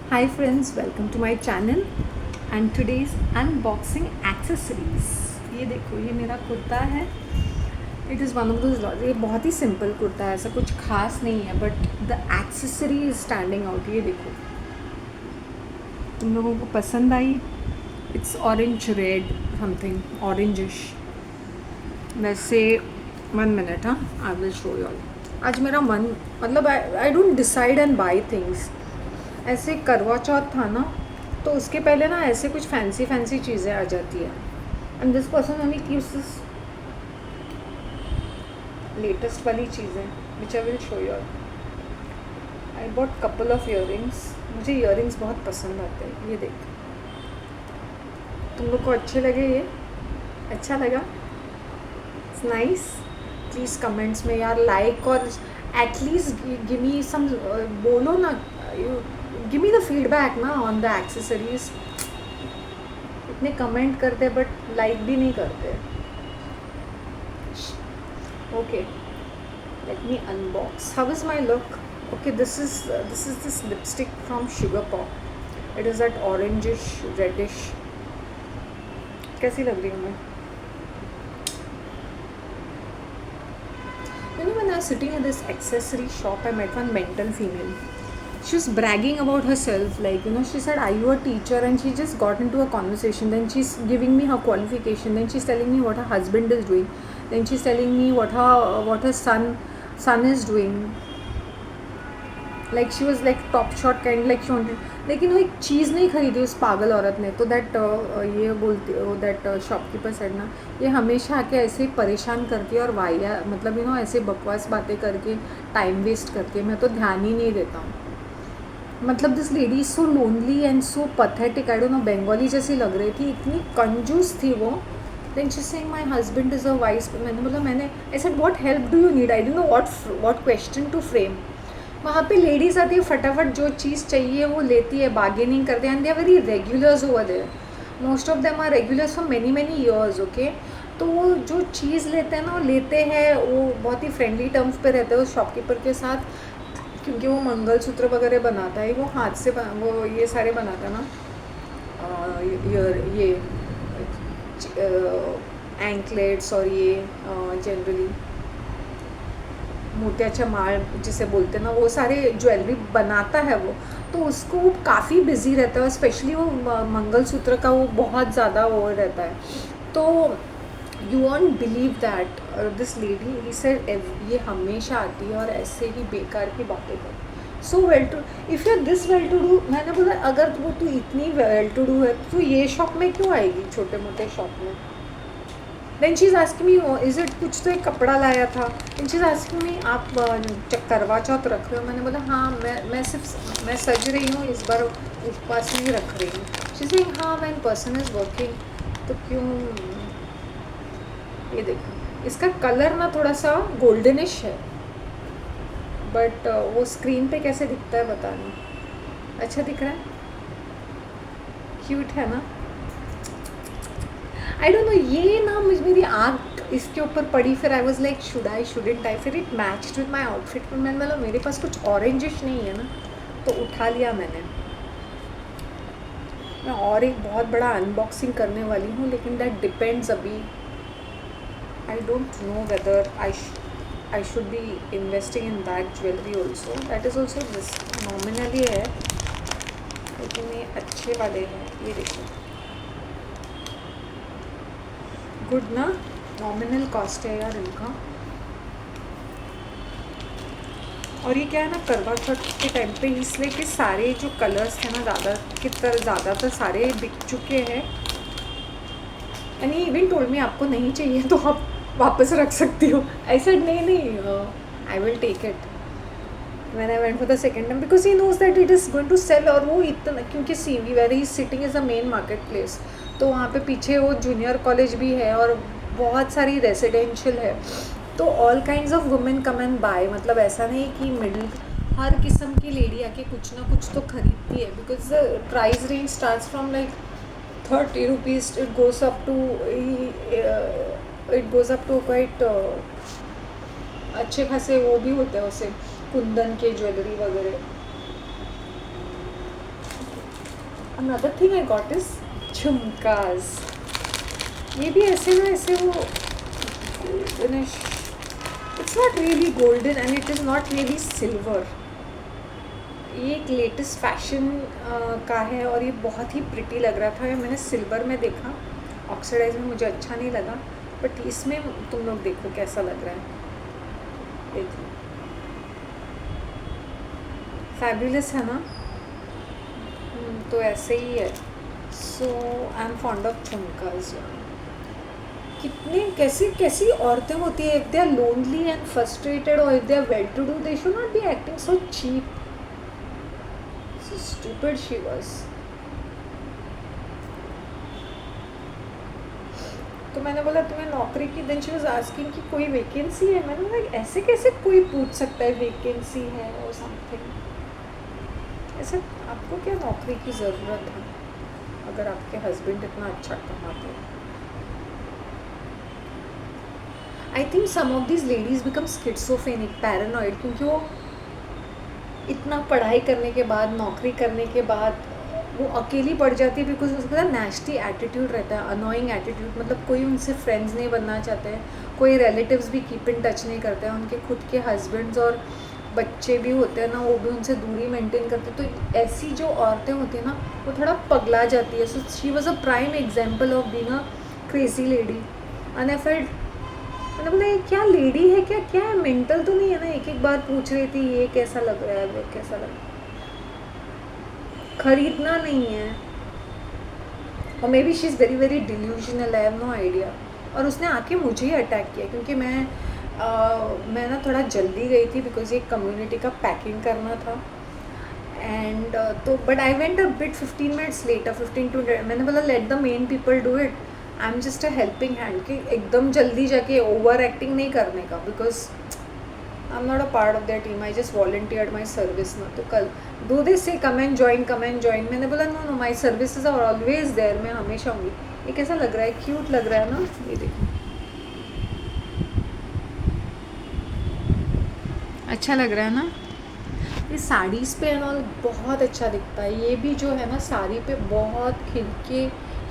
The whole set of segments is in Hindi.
Hi friends, welcome to my channel and today's unboxing accessories. ये देखो, ये मेरा कुर्ता है. It is one of those. ये बहुत ही सिंपल कुर्ता है, ऐसा कुछ खास नहीं है, but the accessory is standing out. ये देखो, तुम लोगों को पसंद आई? It's orange red something orangish. वैसे 1 मिनट. हाँ, I will show you all. आज मेरा मन, मतलब I don't decide and buy things. ऐसे करवा चौथ था ना, तो उसके पहले ना ऐसे कुछ फैंसी फैंसी चीज़ें आ जाती है. And this person only keeps this latest वाली चीज़ें which I will show you. I bought couple of earrings. मुझे ईयरिंग्स बहुत पसंद आते हैं. ये देख, तुम लोग को अच्छे लगे? ये अच्छा लगा? It's nice. प्लीज़ कमेंट्स में यार लाइक और एटलीस्ट गिव मी सम, बोलो ना, गिव मी द फीडबैक ना ऑन द एक्सेसरीज. इतने कमेंट करते बट लाइक भी नहीं करते. Okay, let me unbox. How is my look? Okay, this lipstick from Sugar Pop. It is that orangish reddish. कैसी लग रही हूँ मैं? You know, when I was sitting at this accessory shop, I met one mental female. She was bragging about herself, like, you know, she said, are you a teacher? And she just got into a conversation. Then she's giving me her qualification. Then she's telling me what her husband is doing. Then she's telling me what her son is doing. Like she was like top shot kind, like she wanted. लेकिन वो एक चीज़ नहीं खरीदी उस पागल औरत ने. तो दैट ये बोलती, दैट शॉपकीपर सेड ना, ये हमेशा आके ऐसे परेशान करती है और वाया, मतलब यू नो ऐसे बकवास बातें करके टाइम वेस्ट करके मैं तो ध्यान ही नहीं देता हूँ. मतलब this lady is so lonely and so pathetic. I don't know, Bengali जैसी लग रही थी, इतनी कंजूस थी वो. Then she saying my husband is a vice. मैंने बोला, मैंने I said what help do you need? I don't know what question to frame. वहाँ पे लेडीज़ आती है, फटाफट जो चीज़ चाहिए वो लेती है, बार्गेनिंग करते हैं. And they are very regulars over there. Most of them are regulars for many many years. Okay, तो वो जो चीज़ लेते हैं ना, वो लेते हैं, वो बहुत ही फ्रेंडली टर्म्स पे रहते हैं उस शॉपकीपर के साथ, क्योंकि वो मंगलसूत्र वगैरह बनाता है. वो हाथ से वो ये सारे बनाता है ना, ये एंकलेट्स और ये जनरली मोतियाचा माल जिसे बोलते हैं ना, वो सारे ज्वेलरी बनाता है वो. तो उसको वो काफ़ी बिजी रहता है, स्पेशली वो मंगलसूत्र का वो बहुत ज़्यादा वो रहता है. तो you won't believe that this lady, he said, ये हमेशा आती है और ऐसे ही बेकार की बातें कर. So well to, if you are this well to do. मैंने बोला, अगर वो तू इतनी वेल टू डू है तो ये शॉप में क्यों आएगी, छोटे मोटे शॉप में? Then she is asking me, is it, कुछ तो एक कपड़ा लाया था. Then she is asking me, आप करवा चौथ रख रहे हो? मैंने बोला हाँ, मैं सज रही हूँ, इस बार उपवास नहीं रख रही हूँ. शी इज़ सेइंग हाँ, व्हेन पर्सन इज़ वर्किंग, तो क्यों. ये देखो, इसका कलर ना थोड़ा सा गोल्डनिश है, बट वो स्क्रीन पे कैसे दिखता है पता नहीं. अच्छा दिख रहा है, क्यूट है ना. आई डोंट नो, ये ना मेरी आँख इसके ऊपर पड़ी. फिर I was like, shouldn't I. फिर it matched with my outfit. फिर मैंने बोला, मेरे पास कुछ ऑरेंजिश नहीं है ना, तो उठा लिया मैंने. मैं और एक बहुत बड़ा अनबॉक्सिंग करने वाली हूँ, लेकिन दैट डिपेंड्स. अभी आई don't know whether I should be investing in that jewellery also. That is also this nominally है, लेकिन ये अच्छे वाले हैं. ये देखो, गुड ना, नॉमिनल कॉस्ट है यार इनका. और ये क्या है ना, करवा चौथ के टाइम पे, इसलिए कि सारे जो कलर्स थे ना, ज़्यादातर सारे बिक चुके हैं. And he even told me, आपको नहीं चाहिए तो आप वापस रख सकती हो. आई सेड नहीं, I will take it when I went for the second time, because he knows that it is going to sell. और वो इतना, क्योंकि see where he sitting is a main market place, तो वहाँ पे पीछे वो जूनियर कॉलेज भी है और बहुत सारी रेजिडेंशियल है. तो all kinds of women come and buy. मतलब ऐसा नहीं कि मिडिल, हर किस्म की लेडी आके कुछ ना कुछ तो खरीदती है, because the price range starts from like 30 rupees. It goes up to quite अच्छे खासे वो भी होते हैं उसे, कुंदन के ज्वेलरी वगैरह. Another thing I got is jhumkas. ये भी ऐसे ना, ऐसे वो goldenish, it's not really golden and it is not really silver. ये एक लेटेस्ट फैशन का है और ये बहुत ही प्रिटी लग रहा था. मैंने सिल्वर में देखा, ऑक्सीडाइज में मुझे अच्छा नहीं लगा, बट इसमें तुम लोग देखो कैसा लग रहा है. देखो फैबुलस है ना. तो ऐसे ही है. So I am fond of jhumkas. कितनी कैसी कैसी औरतें होती है. If they are lonely and frustrated और if they are well to do, they should not be acting so cheap. So stupid she was. तो मैंने बोला तुम्हें नौकरी की. देन शी वाज आस्किंग कि कोई वैकेंसी है. मैंने बोला ऐसे कैसे कोई पूछ सकता है वैकेंसी है और समथिंग. ऐसे आपको क्या नौकरी की ज़रूरत है अगर आपके हस्बैंड इतना अच्छा कमाते हैं. I think some of this ladies become schizophrenic, paranoid, क्योंकि वो इतना पढ़ाई करने के बाद, नौकरी करने के बाद वो अकेली पड़ जाती है. बिकॉज उसका नेस्टी एटीट्यूड रहता है, अनोइंग एटीट्यूड. मतलब कोई उनसे फ्रेंड्स नहीं बनना चाहते हैं, कोई रिलेटिव्स भी कीप इन टच नहीं करते हैं. उनके खुद के हस्बैंड्स और बच्चे भी होते हैं ना, वो भी उनसे दूरी मेंटेन करते हैं. तो ऐसी जो औरतें होती हैं ना, वो थोड़ा पगला जाती है. So she was a prime example of being a crazy lady. And I felt, मैंने बोला ये क्या लेडी है, क्या क्या है, मेंटल तो नहीं है ना. एक एक बार पूछ रही थी ये कैसा लग रहा है, वो कैसा लग रहा है. खरीदना नहीं है. और maybe she is very very delusional, I have no idea. और उसने आके मुझे ही अटैक किया क्योंकि मैं ना थोड़ा जल्दी गई थी बिकॉज ये कम्युनिटी का पैकिंग करना था. एंड तो but I went a bit 15 minutes later, 15 to 10. मैंने बोला let the main people do it, I am just a helping hand. कि एकदम जल्दी जाके ओवर एक्टिंग नहीं करने का, because I am not a part of that team. I just volunteered my service ना. तो कल दो दे से come and join, come and join. मैंने बोला no no, my services are always there, मैं हमेशा होंगी. ये कैसा लग रहा है, क्यूट लग रहा है ना. ये देखो अच्छा लग रहा है ना. ये साड़ीज़ पे एंड ऑल बहुत अच्छा दिखता है. ये भी जो है ना साड़ी पे बहुत खिल के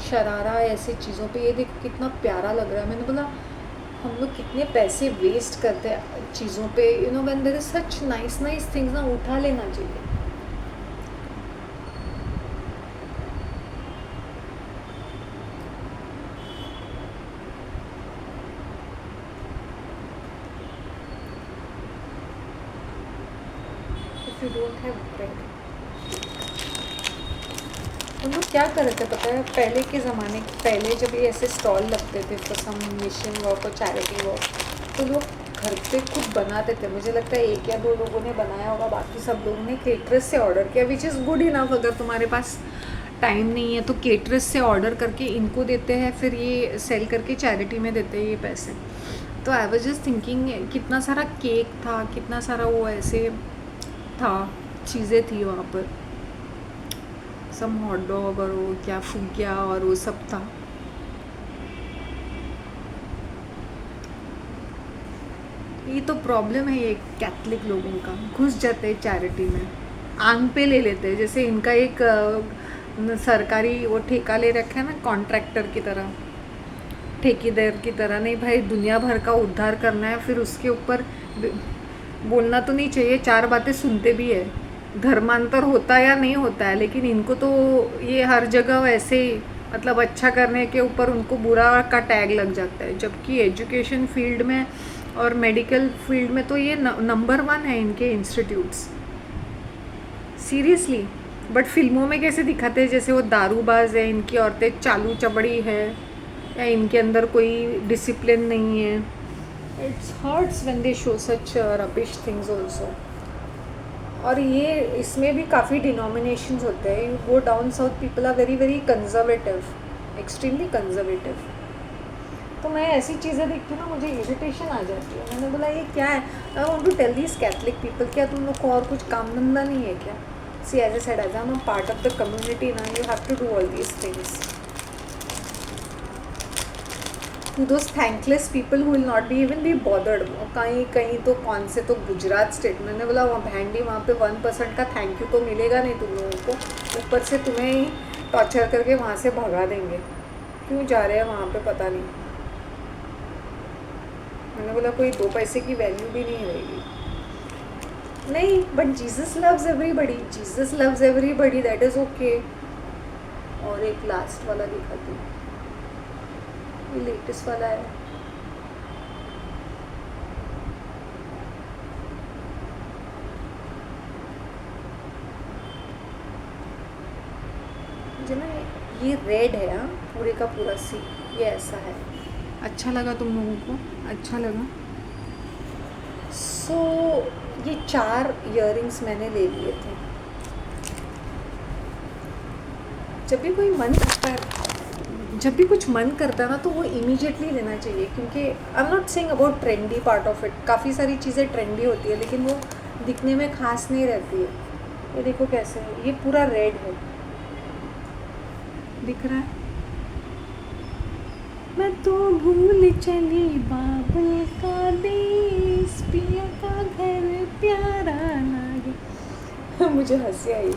शरारा ऐसे चीज़ों पे. ये देखो कितना प्यारा लग रहा है. मैंने बोला हम लोग कितने पैसे वेस्ट करते हैं चीज़ों पे. You know when there is such nice nice things ना, उठा लेना चाहिए. If you don't have bread. हम लोग क्या कर रहे थे पता है, पहले के ज़माने, पहले जब ये ऐसे स्टॉल लगते थे फॉर सम मिशन वर्क और चैरिटी वर्क, तो लोग घर पे खुद बनाते थे. मुझे लगता है एक या दो लोगों ने बनाया होगा, बाकी सब लोगों ने केटरस से ऑर्डर किया, विच इज़ गुड इनफ. अगर तुम्हारे पास टाइम नहीं है तो केटरस से ऑर्डर करके इनको देते हैं, फिर ये सेल करके चैरिटी में देते हैं ये पैसे. तो आई वाज जस्ट थिंकिंग कितना सारा केक था, कितना सारा वो ऐसे था, चीज़ें थी वहाँ पर. सम हॉट डॉग और वो क्या फुग्या और वो सब था. ये तो प्रॉब्लम है ये कैथलिक लोगों का. घुस जाते हैं चैरिटी में, आंग पे ले लेते हैं. जैसे इनका एक सरकारी वो ठेका ले रखा है ना, कॉन्ट्रैक्टर की तरह, ठेकेदार की तरह. नहीं भाई, दुनिया भर का उद्धार करना है, फिर उसके ऊपर बोलना तो नहीं चाहिए. चार बातें सुनते भी है. धर्मांतर होता या नहीं होता है, लेकिन इनको तो ये हर जगह वैसे ही, मतलब अच्छा करने के ऊपर उनको बुरा का टैग लग जाता है. जबकि एजुकेशन फील्ड में और मेडिकल फील्ड में तो ये नंबर 1 है इनके इंस्टीट्यूट्स, सीरियसली. बट फिल्मों में कैसे दिखाते हैं, जैसे वो दारूबाज है, इनकी औरतें चालू चबड़ी है, या इनके अंदर कोई डिसिप्लिन नहीं है. It's hurts when they show such rubbish things also. और ये इसमें भी काफ़ी डिनोमिनेशंस होते हैं. You go down south, people are very very conservative, extremely conservative. तो मैं ऐसी चीज़ें देखती हूँ ना, मुझे इरिटेशन आ जाती है. मैंने बोला ये क्या है. I want to tell these Catholic people, क्या तुम लोग को और कुछ काम धंधा नहीं है क्या. See as I said, as I am a part of the community ना, you have to do all these things. To those thankless people who will not be even be bothered. कहीं कहीं तो कौन से तो गुजरात स्टेट, मैंने बोला वहाँ भैंडी, वहाँ पे 1% का थैंक यू तो मिलेगा नहीं तुम लोगों को. ऊपर से तुम्हें टॉर्चर करके वहाँ से भगा देंगे। क्यों जा रहे हैं वहाँ पे पता नहीं। मैंने बोला कोई 2 पैसे की वैल्यू भी नहीं रहेगी। नहीं, but Jesus loves everybody, Jesus loves everybody, that is okay. और एक लास्ट वाला दिखाती हूँ, ये लेटेस्ट वाला है। मुझे ना ये रेड है, हाँ, पूरे का पूरा सी, ये ऐसा है। अच्छा लगा तुम लोगों को? अच्छा लगा। सो ये 4 इयररिंग्स मैंने ले लिए थे। जब भी कोई मन करता है, जब भी कुछ मन करता है ना, तो वो इमीडिएटली लेना चाहिए, क्योंकि I am not saying about trendy part of it. काफ़ी सारी चीज़ें ट्रेंडी होती है, लेकिन वो दिखने में खास नहीं रहती है। ये देखो कैसे है, ये पूरा रेड है, दिख रहा है। मैं तो भूल चली बाबुल का देश, पिया का घर प्यारा लागे। मुझे हंसी आई।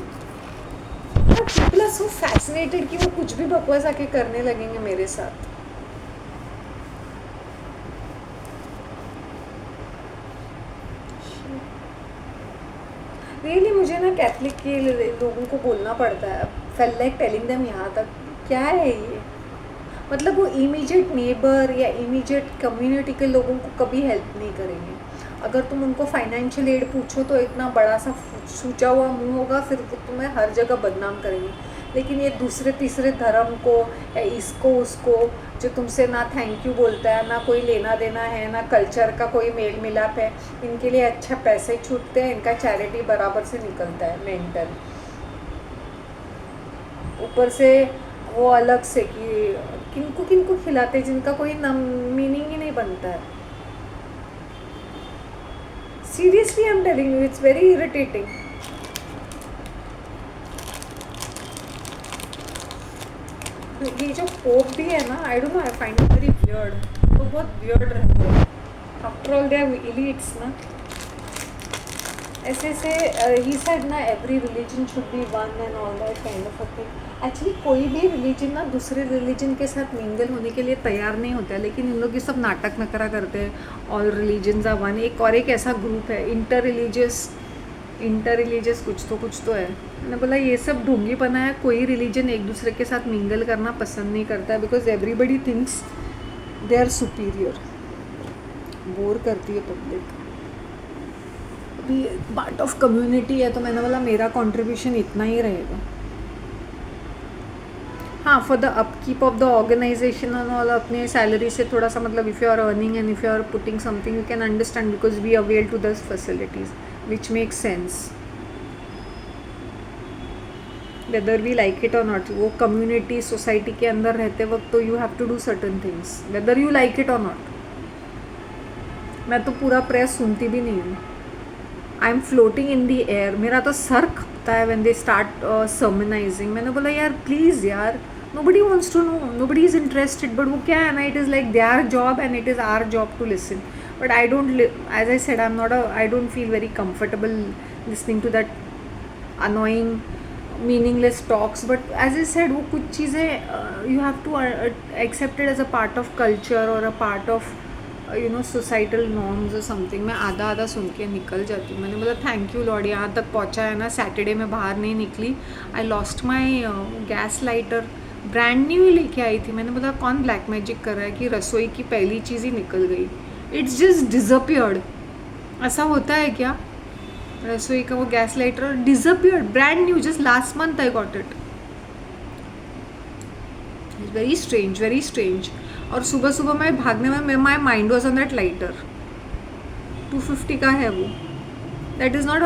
पीपल आर सो फैसिनेटेड कि वो कुछ भी बकवास आके करने लगेंगे मेरे साथ। रियली मुझे ना कैथलिक के लोगों को बोलना पड़ता है, फेल लाइक टेलिंग देम यहाँ तक क्या है ये। मतलब वो इमीडिएट नेबर या इमीडिएट कम्युनिटी के लोगों को कभी हेल्प नहीं करेंगे। अगर तुम उनको फाइनेंशियल एड पूछो तो इतना बड़ा सा सूचा हुआ मुंह होगा, फिर वो तुम्हें हर जगह बदनाम करेंगे। लेकिन ये दूसरे तीसरे धर्म को या इसको उसको, जो तुमसे ना थैंक यू बोलता है, ना कोई लेना देना है, ना कल्चर का कोई मेल मिलाप है, इनके लिए अच्छा पैसे छूटते हैं, इनका चैरिटी बराबर से निकलता है मेंटल। ऊपर से वो अलग से कि किनको किनको खिलाते, जिनका कोई मीनिंग ही नहीं बनता है। Seriously I am telling you, it's very irritating. ये जो पोप भी है ना, I don't know, I find it very weird. वो बहुत वियर्ड रहते हैं, after all they are elites ना। ऐसे ही सेड ना, every religion should be one and all that kind of a thing. Actually कोई भी रिलीजन ना दूसरे रिलीजन के साथ मिंगल होने के लिए तैयार नहीं होता है, लेकिन इन लोग ये सब नाटक नकरा करते हैं। All religions are one. एक ऐसा ग्रुप है इंटर रिलीजियस कुछ तो है। मैंने बोला ये सब ढोंगीपना है। कोई रिलीजन एक दूसरे के साथ मिंगल करना पसंद नहीं करता है, because everybody thinks they are superior. Bore करती है पब्लिक। अभी पार्ट ऑफ कम्युनिटी है, तो मैंने बोला मेरा कंट्रीब्यूशन इतना ही रहेगा। हाँ, for the upkeep of the organisation and all, अपने सैलरी से थोड़ा सा, मतलब if you are earning and if you are putting something, you can understand, because we avail to this facilities which make sense, whether we like it or not. वो कम्युनिटी सोसाइटी के अंदर रहते वक्त तो you have to do certain things whether you like it or not. मैं तो पूरा प्रेस सुनती भी नहीं हूँ। I am floating in the air. मेरा तो सर खपता है व्हेन दे स्टार्ट सर्मनाइजिंग। मैंने बोला यार प्लीज़ यार, nobody wants to know, nobody is interested, but वो क्या है ना, it is like their job and it is our job to listen. But I don't, as I said, I don't feel very comfortable listening to that annoying meaningless talks. But as I said, वो कुछ चीज़ें you have to accept it as a part of culture or a part of societal norms और समथिंग। मैं आधा सुन के निकल जाती हूँ। मैंने बोला थैंक यू लॉर्ड, यहाँ तक पहुँचा है ना। सैटरडे में बाहर नहीं निकली। I lost my gas lighter, brand new ही लेके आई थी। मैंने बोला कौन ब्लैक मैजिक कर रहा है कि रसोई की पहली चीज़ ही निकल गई। It's just disappeared. ऐसा होता है क्या? रसोई का वो gas lighter disappeared, brand new, just last month I got it. Very strange, very strange. और सुबह सुबह मैं भागने में my mind was on that lighter. 250 का है वो, दैट इज़ नॉट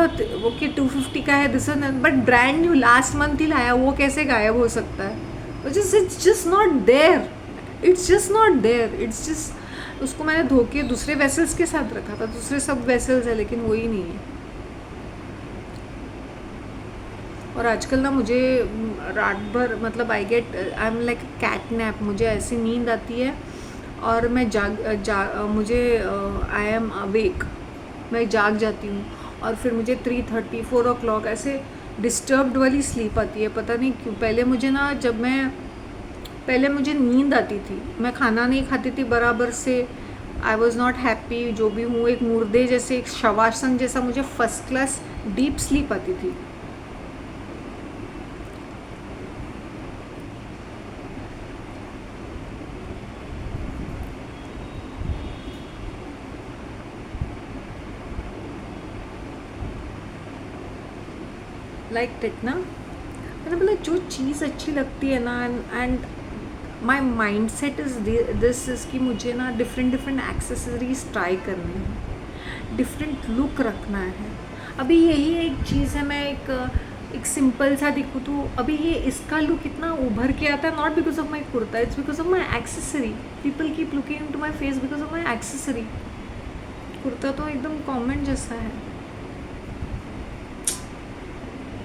ओके। 250 का है, this is but brand new, last month ही लाया। वो कैसे गायब हो सकता है? It's just not there, it's just not there, it's just. उसको मैंने धो के दूसरे वेसल्स के साथ रखा था, दूसरे सब वेसल्स है, लेकिन वही नहीं है। और आजकल ना मुझे रात भर, मतलब I am like cat nap. मुझे ऐसी नींद आती है और मैं मुझे आई एम अवेक, मैं जाग जाती हूँ और फिर मुझे 3:30 4 o'clock ऐसे डिस्टर्ब्ड वाली स्लीप आती है, पता नहीं क्यों। पहले मुझे ना, पहले मुझे नींद आती थी, मैं खाना नहीं खाती थी बराबर से, आई वॉज नॉट हैप्पी, जो भी हूँ, एक मुर्दे जैसे, एक शवासन जैसा, मुझे फर्स्ट क्लास डीप स्लीप आती थी। लाइक दैट ना, मैंने बोला जो चीज़ अच्छी लगती है ना, and my mind set is this is कि मुझे ना डिफरेंट डिफरेंट एक्सेसरीज ट्राई करने हैं, डिफरेंट लुक रखना है। अभी यही एक चीज़ है, मैं एक सिंपल सा दिखूँ तो अभी ये इसका लुक इतना उभर के आता है, not because of my kurta, it's because of my accessory. People keep looking to my face because of my accessory. Kurta तो एकदम कॉमन जैसा है।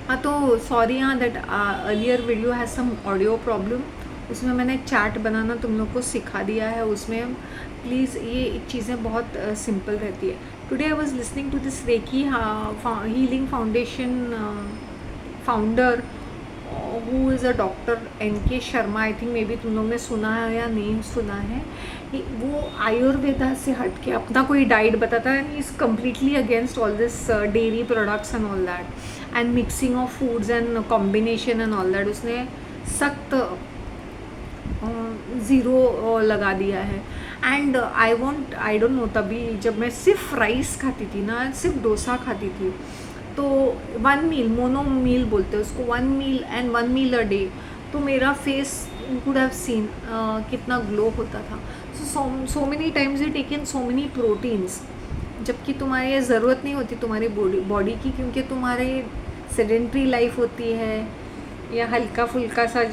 हाँ तो सॉरी, हाँ that earlier video has some audio problem, उसमें मैंने चैट बनाना तुम लोग को सिखा दिया है। उसमें प्लीज़ ये चीज़ें बहुत सिंपल रहती है। Today I was listening to this reiki healing foundation founder who is a doctor NK Sharma. I think maybe तुम लोग ने सुना है या नहीं सुना है। वो आयुर्वेदा से हट के अपना कोई डाइट बताता है, and is completely against all this dairy products and all that and mixing of foods and combination and all that. उसने सख्त ज़ीरो लगा दिया है। एंड आई डोंट नो, तभी जब मैं सिर्फ राइस खाती थी ना, सिर्फ डोसा खाती थी, तो 1 मील, मोनो मील बोलते हैं उसको, 1 meal and 1 meal a day, तो मेरा फेस कुड हैव सीन कितना ग्लो होता था। So many times you taken so many proteins, जबकि तुम्हारी ये ज़रूरत नहीं होती तुम्हारी बॉडी की, क्योंकि तुम्हारे सेडेंट्री लाइफ होती है या हल्का फुल्का सा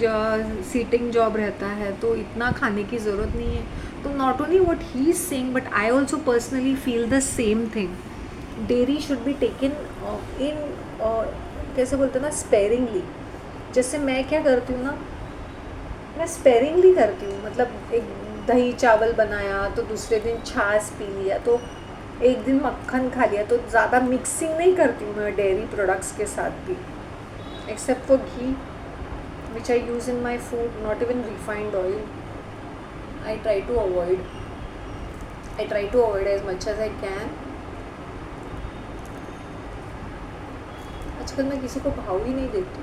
सीटिंग जॉब रहता है, तो इतना खाने की ज़रूरत नहीं है। तो not only what he is saying, but I also personally feel the same thing. Dairy should be taken in, कैसे बोलते हैं ना, स्पेयरिंगली। जैसे मैं क्या करती हूँ ना, मैं स्पेयरिंगली करती हूँ, मतलब एक दही चावल बनाया तो दूसरे दिन छाछ पी लिया, तो एक दिन मक्खन खा लिया, तो ज़्यादा मिक्सिंग नहीं करती हूँ मैं डेयरी प्रोडक्ट्स के साथ भी, except for ghee which I use in my food, not even refined oil. I try to avoid as much as I can. आजकल मैं किसी को भाव ही नहीं देती।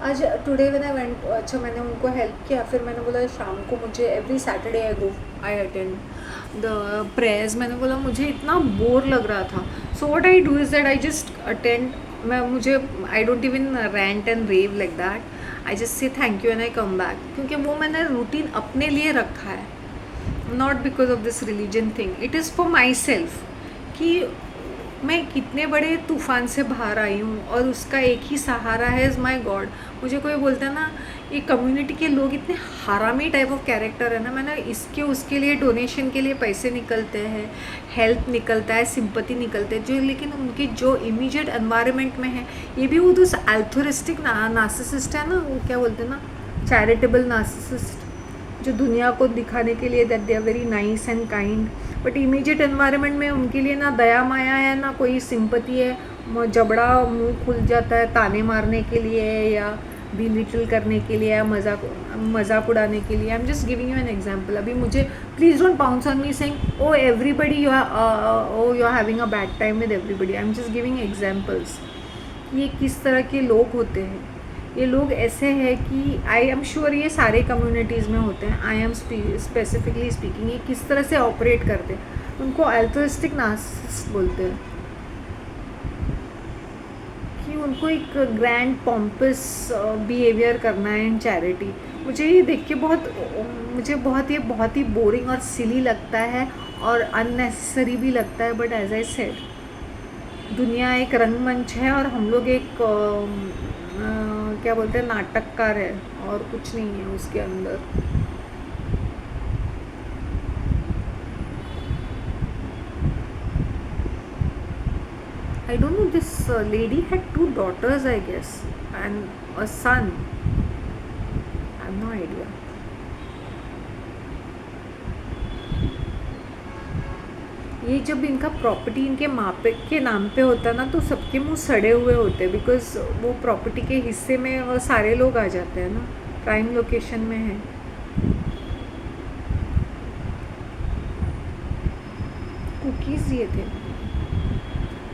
आज टुडे व्हेन आई वेंट, अच्छा मैंने उनको हेल्प किया, फिर मैंने बोला शाम को मुझे every Saturday I attend the prayers. मैंने बोला मुझे इतना बोर लग रहा था, so what I do is that I just attend. I don't even rant and rave like that, I just say thank you and I come back, क्योंकि वो मैंने रूटीन अपने लिए रखा है, not because of this religion thing, it is for myself, कि मैं कितने बड़े तूफ़ान से बाहर आई हूँ और उसका एक ही सहारा है, इज़ माई गॉड। मुझे कोई बोलता है ना, ये कम्युनिटी के लोग इतने हरामी टाइप ऑफ कैरेक्टर है ना, मैंने इसके उसके लिए डोनेशन के लिए पैसे निकलते हैं, हेल्प निकलता है, सिंपति निकलते हैं, जो लेकिन उनके जो इमीडिएट एनवायरनमेंट में है, ये भी वो तो एल्थोरिस्टिक नार्सिसिस्ट है ना, वो क्या बोलते हैं ना, चैरिटेबल नार्सिसिस्ट, जो दुनिया को दिखाने के लिए that they are very nice and kind, but immediate environment में उनके लिए ना दया माया है ना कोई सिंपति है। जबड़ा मुंह खुल जाता है ताने मारने के लिए या बिलिटल करने के लिए या मजाक उड़ाने के लिए। I am just giving you an example. अभी मुझे please don't bounce on me saying oh everybody you are having a bad time with everybody. I am just giving examples. ये किस तरह के लोग होते हैं, ये लोग ऐसे हैं कि आई एम श्योर ये सारे कम्युनिटीज़ में होते हैं, आई एम स्पेसिफिकली स्पीकिंग, ये किस तरह से ऑपरेट करते हैं, उनको अल्ट्रिस्टिक नार्सिसिस्ट बोलते हैं, कि उनको एक ग्रैंड पॉम्पस बिहेवियर करना है इन चैरिटी। मुझे ये देख के बहुत ही बोरिंग और सिली लगता है और अननेसेसरी भी लगता है, बट एज आई सेड, दुनिया एक रंगमंच है और हम लोग एक क्या बोलते हैं, नाटककार है और कुछ नहीं है उसके अंदर। I don't know, this lady had 2 daughters I guess and a son, I have no idea. ये जब इनका प्रॉपर्टी इनके माँ पे के नाम पे होता ना, तो सबके मुंह सड़े हुए होते हैं, बिकॉज वो प्रॉपर्टी के हिस्से में वो सारे लोग आ जाते हैं ना, प्राइम लोकेशन में है। कुकीज़ दिए थे।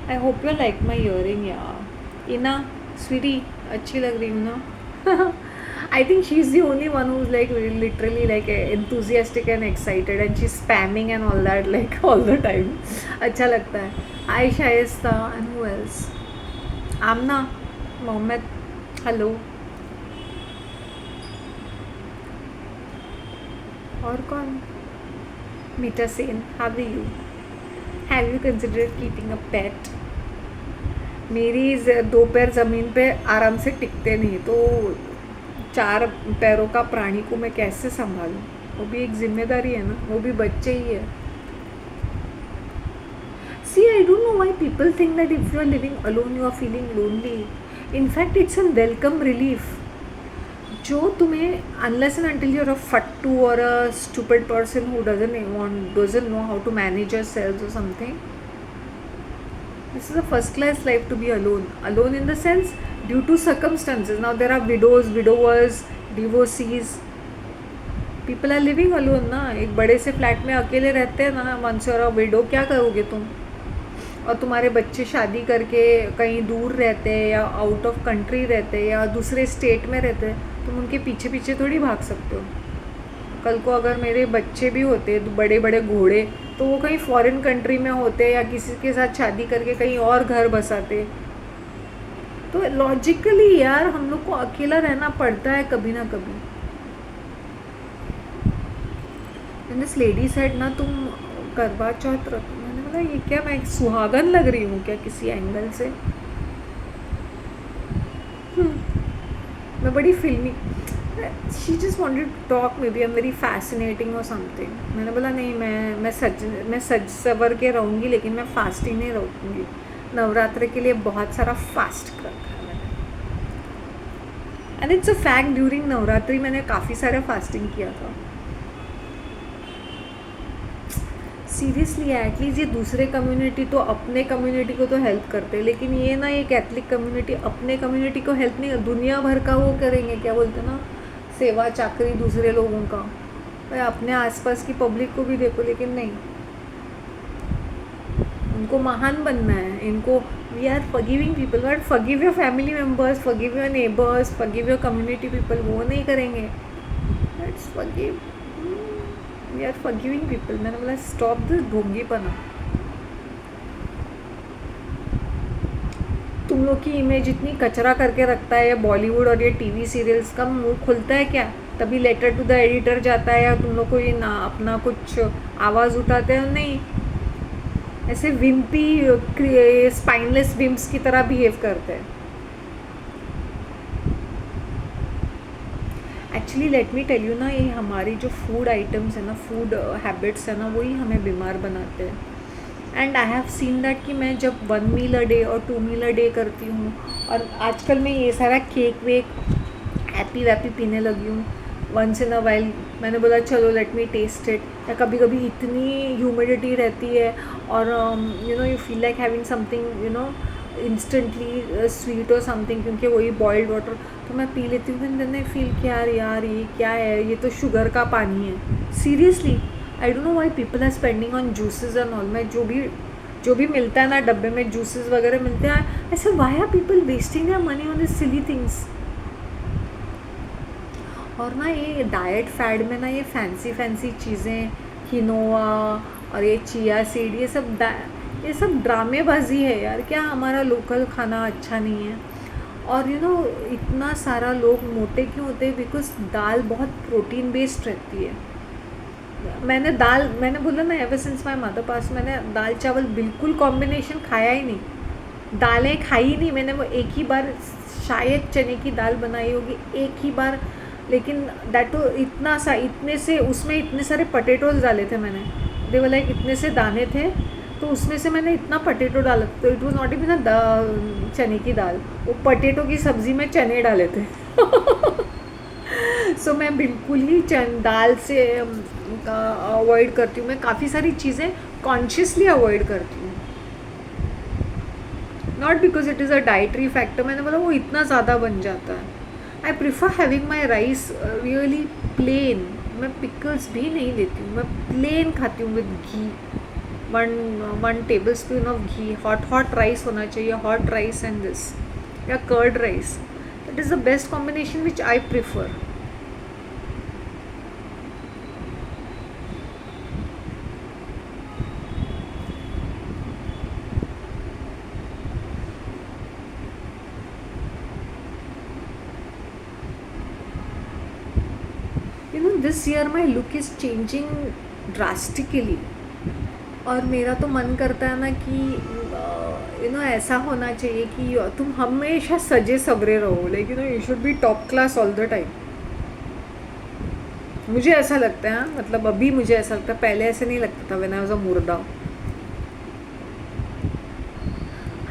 I hope you like my earring यार। इना स्वीटी अच्छी लग रही हूँ ना? I think she's the only one who's like literally like enthusiastic and excited and she's spamming and all that like all the time. अच्छा लगता है. Hi Shaista and who else? Amna, Mohammed, hello. और कौन? Mita Sen, how are you? Have you considered keeping a pet? मेरी दो पैर ज़मीन पे आराम से टिकते नहीं, तो 4 पैरों का प्राणी को मैं कैसे संभालूं? वो भी एक जिम्मेदारी है ना, वो भी बच्चे ही है। See, I don't know why people think that if you are living alone, you are feeling lonely. In fact, it's a welcome relief. जो तुम्हें unless and until you're a fattu or a stupid person who doesn't know how to manage yourselves or something, this is a first class life to be alone. Alone in the sense due to circumstances. Now there are widows, widowers, divorcees. People are living alone ना. एक बड़े से फ्लैट में अकेले रहते हैं ना, once you're a widow, क्या करोगे तुम? और तुम्हारे बच्चे शादी करके कहीं दूर रहते हैं या आउट ऑफ कंट्री रहते हैं या दूसरे स्टेट में रहते हैं, तुम उनके पीछे पीछे थोड़ी भाग सकते हो। कल को अगर मेरे बच्चे भी होते बड़े बड़े घोड़े, तो वो कहीं फॉरेन कंट्री में होते या किसी के साथ शादी करके कहीं और घर बसाते। तो लॉजिकली यार हम लोग को अकेला रहना पड़ता है कभी ना कभी। दिस लेडी सेड ना, तुम करवा चौथ रख। मैंने बोला ये क्या, मैं सुहागन लग रही हूँ क्या किसी एंगल से? मैं बड़ी फिल्मी। She just wanted to talk, maybe I am very fascinating और समथिंग। मैंने बोला नहीं, मैं सज सवर के रहूँगी, लेकिन मैं फास्टिंग नहीं रहूँगी। नवरात्र के लिए बहुत सारा फास्ट कर रखा है मैंने, and it's a fact. During Navratri मैंने काफ़ी सारा फास्टिंग किया था। सीरियसली एटलीस्ट ये दूसरे कम्युनिटी तो अपने कम्युनिटी को तो हेल्प करते हैं, लेकिन ये ना, ये कैथलिक कम्युनिटी अपने कम्युनिटी को हेल्प नहीं, दुनिया भर का वो करेंगे, क्या बोलते हैं ना, सेवा चाकरी दूसरे लोगों का। भाई अपने आसपास की पब्लिक को भी देखो, लेकिन नहीं, उनको महान बनना है। इनको we are forgiving people, but forgive your family members, forgive your neighbours, forgive your community people, वो नहीं करेंगे। Let's forgive, we are forgiving people. मैंने बोला स्टॉप दिस ढोंगीपना। तुम लोग की इमेज इतनी कचरा करके रखता है, या बॉलीवुड और ये टीवी सीरियल्स का मुंह खुलता है क्या? तभी लेटर टू द एडिटर जाता है, या तुम लोग को ये ना अपना कुछ आवाज़ उठाते हैं? नहीं, ऐसे विम्पी स्पाइनलेस विम्प्स की तरह बिहेव करते हैं। Actually let me tell you ना, ये हमारी जो फूड आइटम्स है ना, फूड हैबिट्स है ना, वही हमें बीमार बनाते हैं। And I have seen that कि मैं जब 1 मील अ डे और 2 मील अ डे करती हूँ, और आजकल मैं ये सारा केक वेक हैप्पी वैप्पी पीने लगी हूँ वंस इन अ वाइल। मैंने बोला चलो लेट मी टेस्ट इट। या कभी कभी इतनी ह्यूमिडिटी रहती है और you know you feel like having something you know instantly sweet और समथिंग, क्योंकि वही बॉइल्ड वाटर, तो मैं पी लेती हूँ। देन आई फील कि यार ये क्या है, ये तो शुगर का पानी है। Seriously I don't know why people are spending on juices and all. मैं जो भी मिलता है ना डब्बे में, जूसेस वगैरह मिलते हैं, ऐसे why are people wasting their money on this silly things. और ना ये डाइट फैड में ना, ये फैंसी चीज़ें, किनोआ और ये चिया सीड, ये सब ड्रामेबाजी है यार। क्या हमारा लोकल खाना अच्छा नहीं है? और यू नो इतना सारा लोग मोटे क्यों होते हैं? बिकॉज दाल बहुत प्रोटीन बेस्ड रहती है। मैंने बोला ना, एवर सिंस माई मदर पास, मैंने दाल चावल बिल्कुल कॉम्बिनेशन खाया ही नहीं, दालें खाई ही नहीं मैंने। वो एक ही बार शायद चने की दाल बनाई होगी, एक ही बार, लेकिन दैट तो इतने से उसमें इतने सारे पटेटोज डाले थे मैंने। दे वर लाइक इतने से दाने थे, तो उसमें से मैंने इतना पटेटो डाला, तो इट वॉज नॉट इवन चने की दाल, वो पटेटो की सब्ज़ी में चने डाले थे। सो मैं बिल्कुल ही दाल से अवॉइड करती हूँ, मैं काफ़ी सारी चीज़ें कॉन्शियसली अवॉइड करती हूँ, not because it is a dietary factor, मैंने बोला वो इतना ज़्यादा बन जाता है. I prefer having my rice really plain. मैं पिकल्स भी नहीं लेती हूँ, मैं प्लेन खाती हूँ with ghee. 1 tablespoon of ghee. Hot rice होना चाहिए, हॉट राइस एंड दिस, या curd rice. That is the best combination which I prefer. This year my look is changing drastically. और मेरा तो मन करता है ना कि ऐसा होना चाहिए कि तुम हमेशा सजे सवरे रहो, लेकिन you should be top class all the time. मुझे ऐसा लगता है, मतलब अभी मुझे ऐसा लगता है, पहले ऐसे नहीं लगता था व्हेन आई वाज अ मुर्दा.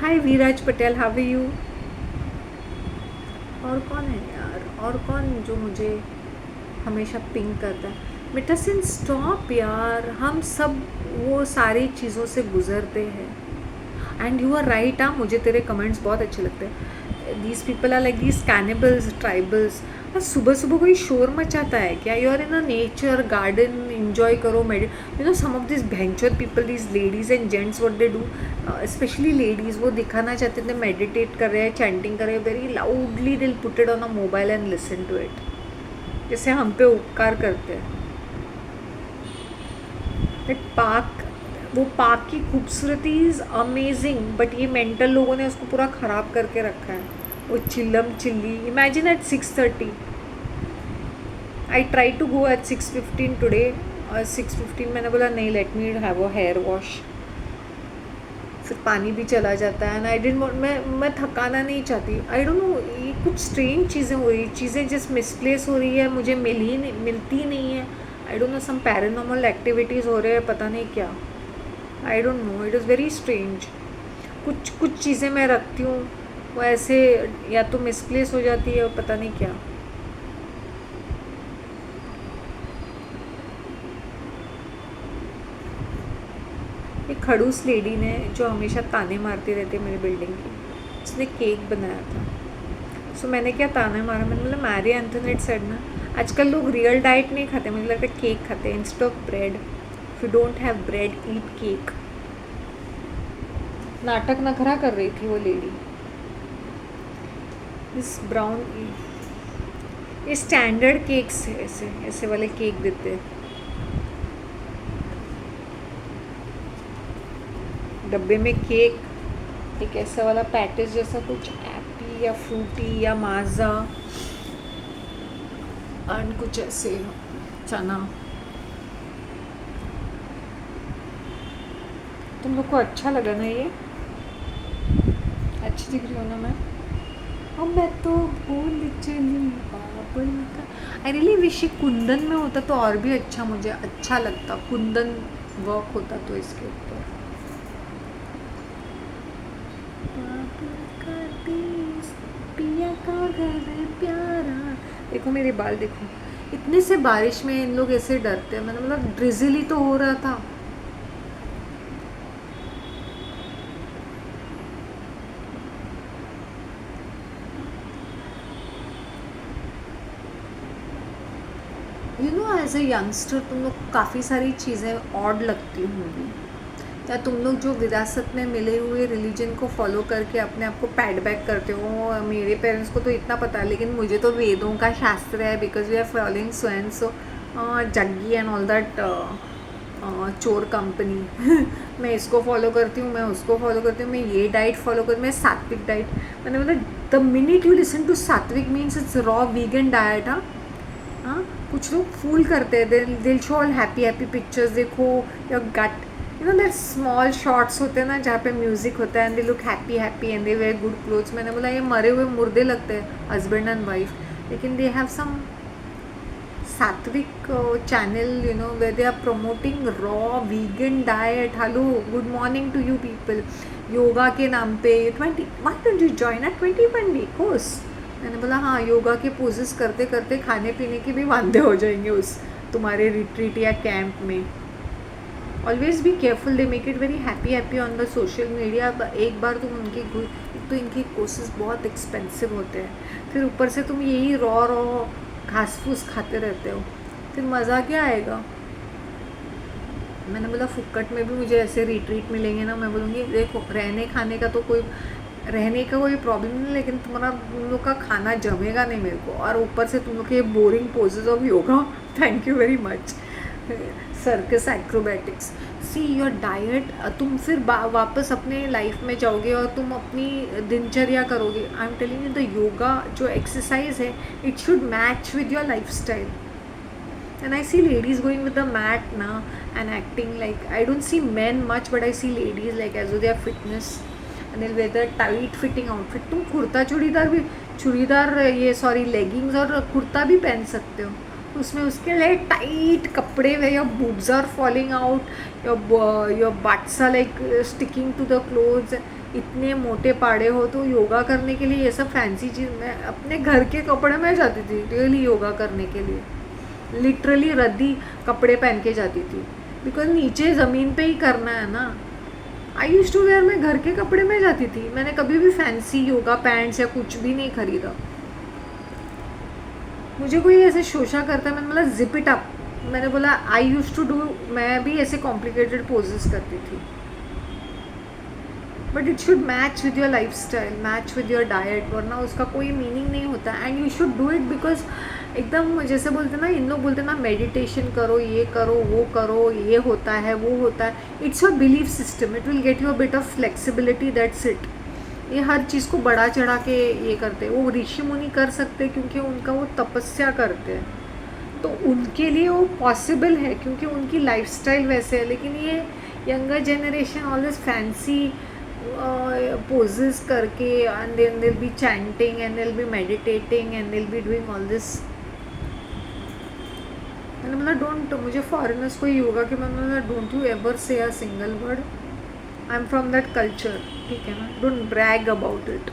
Hi Viraj Patel, how are you. और कौन है यार, और कौन जो मुझे हमेशा पिंक करता है. बेटा सिन स्टॉप यार, हम सब वो सारी चीज़ों से गुजरते हैं. And you are right. हाँ, मुझे तेरे कमेंट्स बहुत अच्छे लगते हैं. These people are like these cannibals, tribals. सुबह सुबह कोई शोर मचाता है क्या? You are in a nature garden, enjoy करो, सम ऑफ दिस भैंचर people, this ladies and gents, what they do, specially ladies, वो दिखाना चाहते थे मेडिटेट कर रहे हैं, चैंटिंग कर रहे हैं very loudly. They'll put it on a mobile and listen to it, जैसे हम पे उपकार करते हैं. पार्क, वो पार्क की खूबसूरती इज़ अमेजिंग, बट ये मेंटल लोगों ने उसको पूरा ख़राब करके रखा है. वो चिल्लम चिल्ली. Imagine at 6:30. I try to go at 6:15 today. 6:15 मैंने बोला नहीं, let me have a hair wash. फिर पानी भी चला जाता है. एंड आई डिडंट वांट, मैं थकाना नहीं चाहती. आई डोंट नो, ये कुछ स्ट्रेंज चीज़ें हो रही, चीज़ें जस्ट मिसप्लेस हो रही है, मुझे मिलती नहीं है. I don't know, some paranormal activities हो रहे हैं, पता नहीं क्या. I don't know, it is very strange. कुछ चीज़ें मैं रखती हूँ, वो ऐसे या तो मिसप्लेस हो जाती है, पता नहीं क्या. एक खड़ूस लेडी ने, जो हमेशा ताने मारती रहती है मेरी बिल्डिंग की, उसने केक बनाया था. सो मैंने क्या ताना मारा, मैंने बोला मैरी एंथोनेट सेड ना, आजकल लोग रियल डाइट नहीं खाते, मुझे लगता है केक खाते हैं instead of bread. If you don't have bread, eat cake. नाटक नखरा कर रही थी वो लेडी. इस ब्राउन, ये स्टैंडर्ड केक्स है, ऐसे ऐसे वाले केक देते हैं डब्बे में. केक एक ऐसा वाला पैटिस जैसा कुछ, एप्पी या फ्रूटी या माजा, एंड कुछ ऐसे चना. तुम लोग को अच्छा लगा ना ये? अच्छी दिख रही हो ना मैं? अब मैं तो भूल चली बाबल का. आई रियली विश ये कुंदन में होता तो और भी अच्छा, मुझे अच्छा लगता. कुंदन वर्क होता तो इसके ऊपर. पिया का घर प्यारा. देखो मेरे बाल देखो, इतने से बारिश में इन लोग ऐसे डरते हैं. मैंने मतलब ड्रिजल ही तो हो रहा था. एज ए यंगस्टर तुम लोग काफ़ी सारी चीज़ें ऑड लगती होंगी, या तुम लोग जो विरासत में मिले हुए रिलीजन को फॉलो करके अपने आप को पैड बैक करते हो. मेरे पेरेंट्स को तो इतना पता है, लेकिन मुझे तो वेदों का शास्त्र है, because we are following so and so Jaggi and all that चोर कंपनी. मैं इसको फॉलो करती हूँ, मैं उसको फॉलो करती हूँ, मैं ये डाइट फॉलो करती हूँ, मैं सात्विक डाइट. मैंने मतलब the minute you listen to sattvic means it's raw vegan diet. हाँ, कुछ लोग फूल करते हैं, they'll show all happy pictures. देखो your gut, that small shots होते हैं ना जहाँ पे म्यूजिक होता है, and they look happy and they wear good clothes. मैंने बोला ये मरे हुए मुर्दे लगते हैं हस्बैंड एंड वाइफ, लेकिन दे have some sattvic channel where they are promoting raw vegan diet. Hello, good morning to you people. Yoga के नाम पे 20, why don't you join a 21 day course? मैंने बोला हाँ, योगा के पोजेस करते करते खाने पीने के भी वांदे हो जाएंगे उस तुम्हारे रिट्रीट या कैंप में। Always be careful, they make it very happy on the social media. एक बार तुम उनकी एक तो इनके कोर्सेज बहुत एक्सपेंसिव होते हैं, फिर ऊपर से तुम यही रॉ घास फूस खाते रहते हो, फिर मज़ा क्या आएगा। मैंने बोला फुक्कट में भी मुझे ऐसे रिट्रीट मिलेंगे ना, मैं बोलूँगी देखो रहने खाने का तो कोई रहने का कोई प्रॉब्लम नहीं, लेकिन तुम्हारा तुम लोग का खाना जमेगा नहीं मेरे को, और ऊपर से तुम लोग के boring poses of yoga, thank you very much, circus acrobatics. See your diet, तुम फिर वापस अपने लाइफ में जाओगे और तुम अपनी दिनचर्या करोगे। आई am telling you the yoga जो एक्सरसाइज है it should match with your life style. And I see ladies going with the mat now and acting like, I don't see men much, but I see ladies like as though they are fitness and they'll wear the tight fitting outfit. तुम कुर्ता चूड़ीदार ये सॉरी लेगिंग्स और कुर्ता भी पहन सकते हो, उसमें उसके लिए टाइट कपड़े way your boobs are falling out, your butts are like sticking to the clothes, इतने मोटे पाड़े हो तो योगा करने के लिए ये सब फैंसी चीज़। मैं अपने घर के कपड़े में जाती थी रियली योगा करने के लिए, लिटरली रद्दी कपड़े पहन के जाती थी, बिकॉज नीचे ज़मीन पे ही करना है ना। आई यूज टू वेयर, मैं घर के कपड़े में जाती थी, मैंने कभी भी फैंसी योगा पैंट्स या कुछ भी नहीं खरीदा। मुझे कोई ऐसे शोशा करता है, मैंने बोला जिप इट अप, मैंने बोला आई यूज टू डू, मैं भी ऐसे कॉम्प्लिकेटेड पोजेस करती थी, but it should match with your life style, match with your diet, वरना उसका कोई मीनिंग नहीं होता। And you should do it because एकदम जैसे बोलते ना, इन लोग बोलते ना मेडिटेशन करो, ये करो, वो करो, ये होता है वो होता है, it's your belief system, it will get you a bit of flexibility, that's it. ये हर चीज़ को बढ़ा चढ़ा के ये करते हैं, वो ऋषि मुनि कर सकते क्योंकि उनका वो तपस्या करते हैं, तो उनके लिए वो पॉसिबल है क्योंकि उनकी लाइफस्टाइल वैसे है। लेकिन ये younger generation all this fancy poses करके, and then they'll be chanting and they'll be meditating and they'll be doing all this। मैंने बोला डोंट, मुझे फॉरेनर्स को योगा के, मैंने बोला don't you ever say a single word, I am from that culture, ठीक है ना, डोंट ब्रैग अबाउट इट।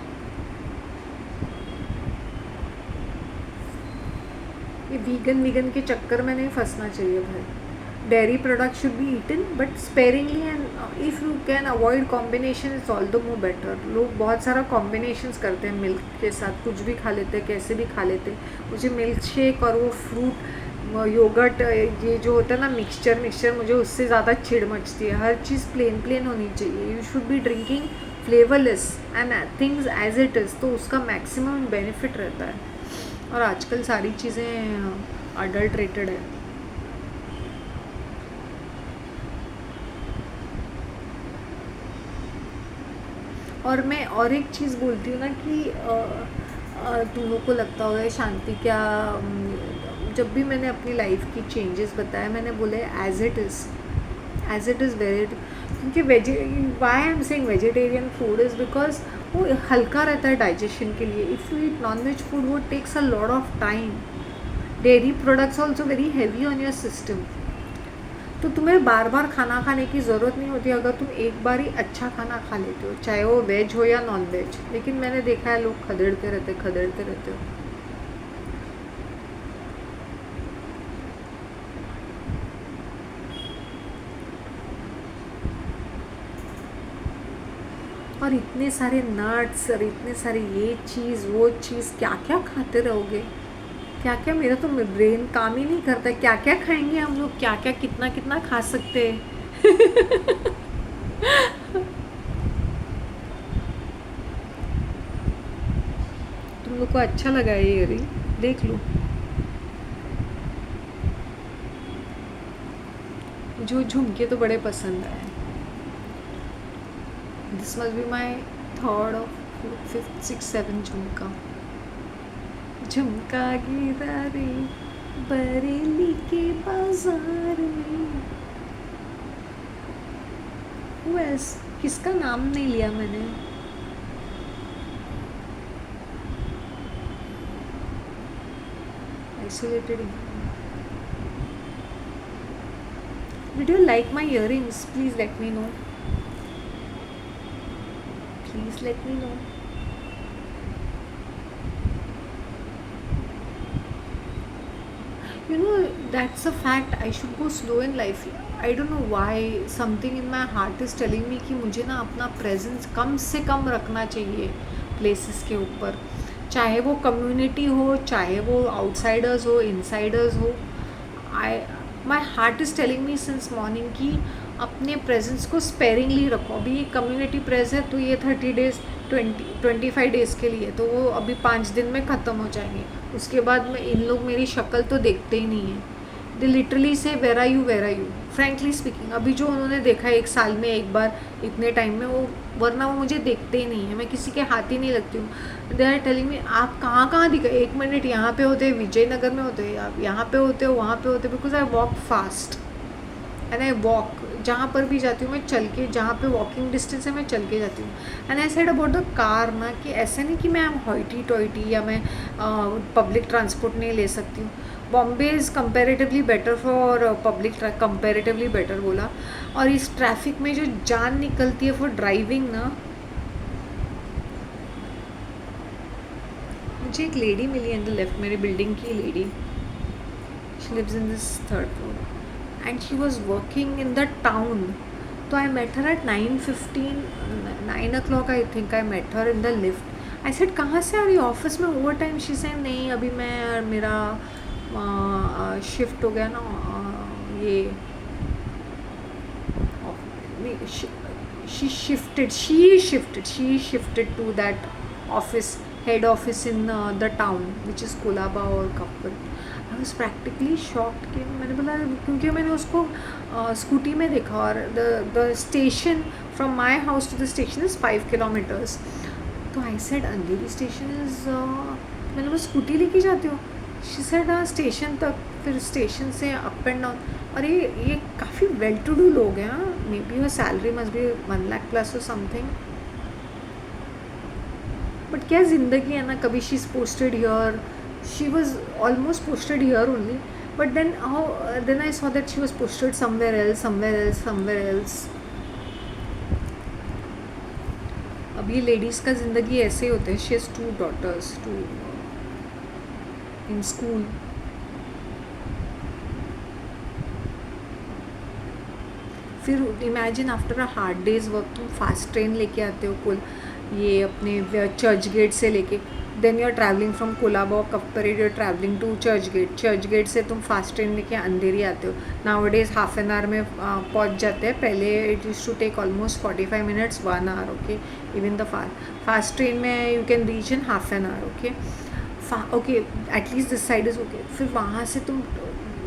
ये वीगन के चक्कर में नहीं फंसना चाहिए भाई। Dairy product should be eaten but sparingly, and if you can avoid combination it's all the more better. लोग बहुत सारा कॉम्बिनेशंस करते हैं मिल्क के साथ, कुछ भी खा लेते हैं, कैसे भी खा लेते हैं। मुझे मिल्क शेक और वो फ्रूट योगर्ट ये जो होता है ना मिक्सचर, मुझे उससे ज़्यादा चिढ़ मचती है। हर चीज़ प्लेन होनी चाहिए, you should be drinking flavourless and things as it is, तो उसका मैक्सिमम बेनिफिट रहता है। और आजकल सारी चीज़ें अडल्ट्रेटेड है। और मैं और एक चीज़ बोलती हूँ ना कि तुम लोग को लगता होगा शांति क्या, जब भी मैंने अपनी लाइफ की चेंजेस बताया मैंने बोले एज इट इज़ वेरी, क्योंकि why I am saying vegetarian food is because वो हल्का रहता है डाइजेशन के लिए। If you eat non veg food वो takes a lot of time. Dairy products also very heavy on your system, तो तुम्हें बार बार खाना खाने की ज़रूरत नहीं होती अगर तुम एक बार ही अच्छा खाना खा लेते हो, चाहे वो वेज हो या नॉन वेज। लेकिन मैंने देखा है लोग खदेड़ते रहते हो। और इतने सारे नट्स और इतने सारे ये चीज़ वो चीज़, क्या क्या खाते रहोगे, क्या क्या, मेरा तो ब्रेन काम ही नहीं करता, क्या क्या खाएंगे हम लोग, क्या क्या कितना कितना खा सकते हैं। तुम लोग को अच्छा लगा है ये इयरिंग, देख लो। जो झुमके तो बड़े पसंद आए। This must be my third और फिफ्थ 6 7 झुमका। झुमका गिरा रे बरेली के बाजार में। वैस किसका नाम नहीं लिया मैंने। Isolated. Did you like my earrings? Please let me know. Please let me know. You know, That's a fact. I should go slow in life. I don't know why something in my heart is telling me कि मुझे ना अपना प्रेजेंस कम से कम रखना चाहिए प्लेसेस के ऊपर, चाहे वो कम्युनिटी हो, चाहे वो आउटसाइडर्स हो, इनसाइडर्स हो. I my heart is telling me since morning कि अपने प्रेजेंस को स्पेरिंगली रखो. अभी ये कम्युनिटी प्रेस है तो ये 30 डेज़ 25 डेज़ के लिए, तो वो अभी 5 दिन में ख़त्म हो जाएंगे. उसके बाद में इन लोग मेरी शक्ल तो देखते ही नहीं हैं. They literally say where are you. Frankly speaking, अभी जो उन्होंने देखा है 1 साल में एक बार इतने टाइम में, वो वरना वो मुझे देखते ही नहीं है. मैं किसी के हाथ ही नहीं लगती हूँ. दे आर टेलिंग मी आप कहाँ कहाँ दिखे, 1 मिनट यहाँ पे होते हैं, विजयनगर में होते हैं, आप यहाँ पे होते हो, वहाँ पे होते हो. Because I walk fast and I walk. जहाँ पर भी जाती हूँ मैं चल के, जहाँ पे वॉकिंग डिस्टेंस है मैं चल के जाती हूँ. And I said about the car ना, कि ऐसा नहीं कि मैं हॉइटी टॉइटी या मैं पब्लिक ट्रांसपोर्ट नहीं ले सकती हूँ. Bombay is comparatively better for public, comparatively better बोला. और इस ट्रैफिक में जो जान निकलती है फॉर ड्राइविंग ना. मुझे एक लेडी मिली इन द लेफ्ट, मेरी बिल्डिंग की lady. She lives in this 3rd floor and she was working in the town. So I met her at 9:15, 9 o'clock I think. I met her in the lift. I said कहाँ से आ रही ऑफिस में ओवर टाइम? शी से नहीं, अभी मैं मेरा शिफ्ट हो गया ना, ये she shifted to that office, head office in the town which is Kolaba or Kappal. I was practically shocked कि मैंने बोला, क्योंकि मैंने उसको स्कूटी में देखा, और the station from my house to the station is 5 kilometres. तो I said Andheri station is, मैंने वो स्कूटी लेके जाती हूँ. शी सेड हाँ स्टेशन तक, फिर स्टेशन से अप एंड डाउन. और ये काफ़ी वेल टू डू लोग हैं. May be your salary must be 1 lakh plus और समथिंग. बट क्या ज़िंदगी है ना, कभी she is posted here. She was almost posted here only, but then then I saw that she was posted somewhere else. अभी लेडीज़ का ज़िंदगी ऐसे ही होते हैं. She has 2 daughters in school. फिर imagine after a hard day's work तुम फास्ट ट्रेन लेके आते हो, ये अपने चर्च गेट से लेके, then you are travelling from Colaba और कपरेट, you are travelling to Churchgate से तुम फास्ट ट्रेन लेके अंधेरी आते हो. Nowadays half an hour में पहुंच जाते हैं. पहले it used to take almost 45 minutes 1 hour. Okay, even the fast train में you can reach in half an our. Okay at least this side is okay. फिर वहाँ से तुम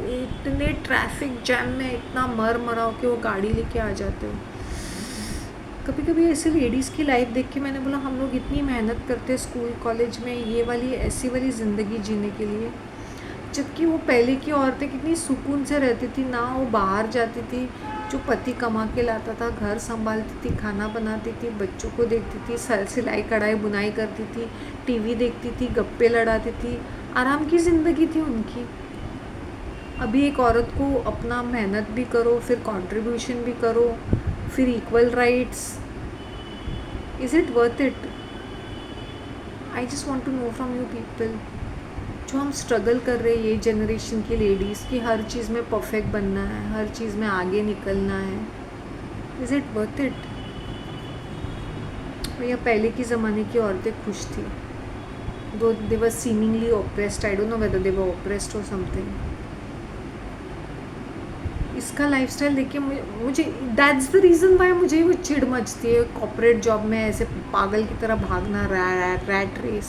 इतने ट्रैफिक जैम में इतना मरा हो कि वो गाड़ी लेके आ जाते हो. कभी कभी ऐसे लेडीज़ की लाइफ देख के मैंने बोला, हम लोग इतनी मेहनत करते हैं स्कूल कॉलेज में ये वाली ऐसी वाली ज़िंदगी जीने के लिए, जबकि वो पहले की औरतें कितनी सुकून से रहती थी ना. वो बाहर जाती थी, जो पति कमा के लाता था, घर संभालती थी, खाना बनाती थी, बच्चों को देखती थी, सिलाई कढ़ाई बुनाई करती थी, टीवी देखती थी, गप्पे लड़ाती थी. आराम की ज़िंदगी थी उनकी. अभी एक औरत को अपना मेहनत भी करो, फिर कंट्रीब्यूशन भी करो, फिर equal rights. Is it worth it? I just want to know from you people, जो हम स्ट्रगल कर रहे हैं ये जनरेशन की लेडीज़, की हर चीज़ में परफेक्ट बनना है, हर चीज़ में आगे निकलना है. Is it worth it? या पहले की ज़माने की औरतें खुश थी, though they were seemingly oppressed. I don't know whether they were oppressed और समथिंग. इसका लाइफस्टाइल देख के मुझे दैट्स द रीज़न वाई मुझे वो चिढ़ मचती है. कॉर्पोरेट जॉब में ऐसे पागल की तरह भागना, रैट रेस.